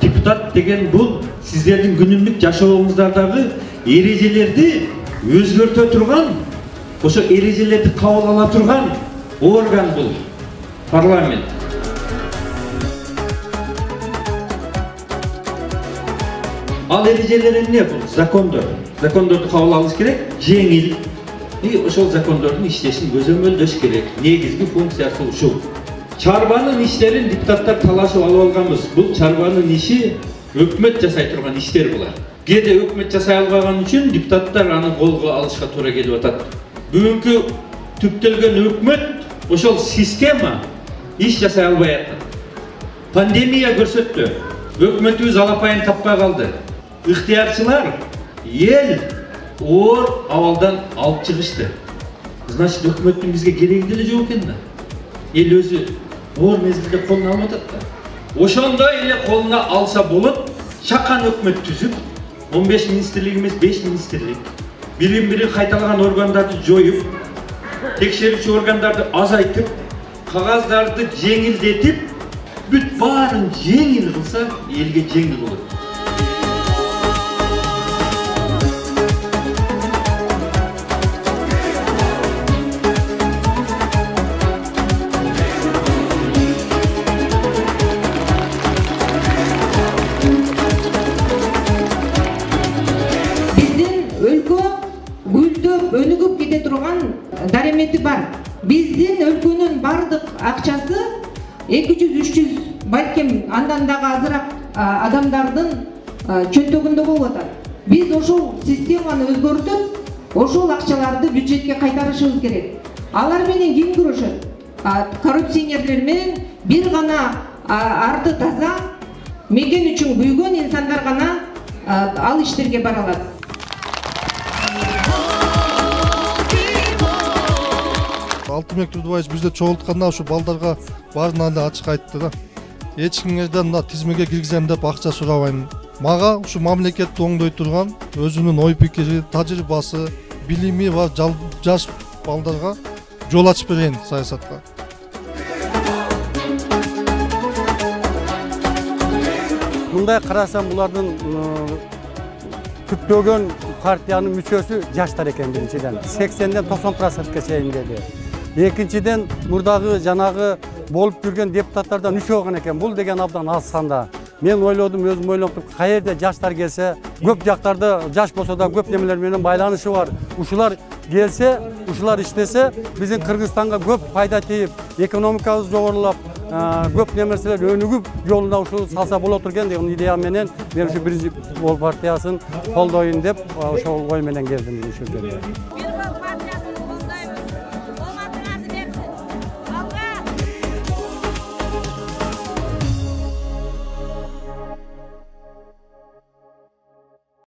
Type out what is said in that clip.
Депутат деген бұл сіздердің күнүмдүк жашооңуздардағы эрежелерди өзгөртө турган, ошо эрежелерди кабыл ала турган орган бұл парламент. Ал эрежелер эмне бул? Закондор. Закондорду кабыл алыш керек, жеңил. Ошол закондордун иштешин көзөмөлдөш керек. Негизги функциясы ушул. Чарбанын иштерин депутаттар талашып алып алганбыз. Бул чарбанын иши өкмөт жасай турган иштер булар. Кээде өкмөт жасай албаган үчүн депутаттар аны колго алышка туура келип атат. Бүгүнкү түптөлгөн өкмөт ошол система иш жасай албай атат. Пандемия көрсөттү. Өкмөтүбүз алапайын таппай калды. Ыктыярчылар эл оор абалдан алып чыгышты. Значит, өкмөттүн бизге кереги деле жок экен да. Эл өзү оор мезгилде колуна алып атат да. Ошондой эле колуна алса болот, чакан өкмөт түзүп, 15 министрлик эмес 5 министрлик, бирин-бирин кайталаган органдарды жоюп, текшерүүчү органдарды азайтып, кагаздарды жеңилдетип, бүт баарын жеңил кылса, элге жеңил болот. Өнүгүп кете турган даремети бар. Биздин өлкөнүн бардык акчасы 200-300 балким андан дагы азыраак адамдардын чөнтөгүндө болуп атат. Биз ошол системаны өзгөртүп, ошол акчаларды бюджетке кайтарышыбыз керек. Алар менен ким күрөшөт? Коррупционерлер менен бир гана арты таза, мекен үчүн күйгөн инсандар гана ал иштерге бара алат. Алтынбек Турдубаевич бизде чогултканда ушу балдарга баарын эле ачык айтты да. Эч кимден мына тизмеге киргизем деп акча сурабайм. Мага ушу мамлекетти оңдой турган өзүнүн ой пикири, тажрыйбасы, билими бар жаш балдарга жол ачып берген саясатка. Мындай карасам булардын күптөгөн партиянын мүчөсү жаштар экен биринчиден. 80ден 90%га чейин деди. Экинчиден мурдагы жанагы болуп жүргөн депутаттардан 3 болгон экен. Бул деген абдан аз санда. Мен ойлодум, өзүм ойлоп, каерде жаштар келсе, көп жактарда жаш болсо да көп немелер менен байланышы бар. Ушулар келсе, ушулар иштесе, биздин Кыргызстанга көп пайда тийип, экономикабыз жогорулап, көп нерселер өнүгүп, жолуна ушул салса болот экен деген идея менен мен ушу биринчи партиясын колдойюн деп ошол ой менен келдим ушул жерге.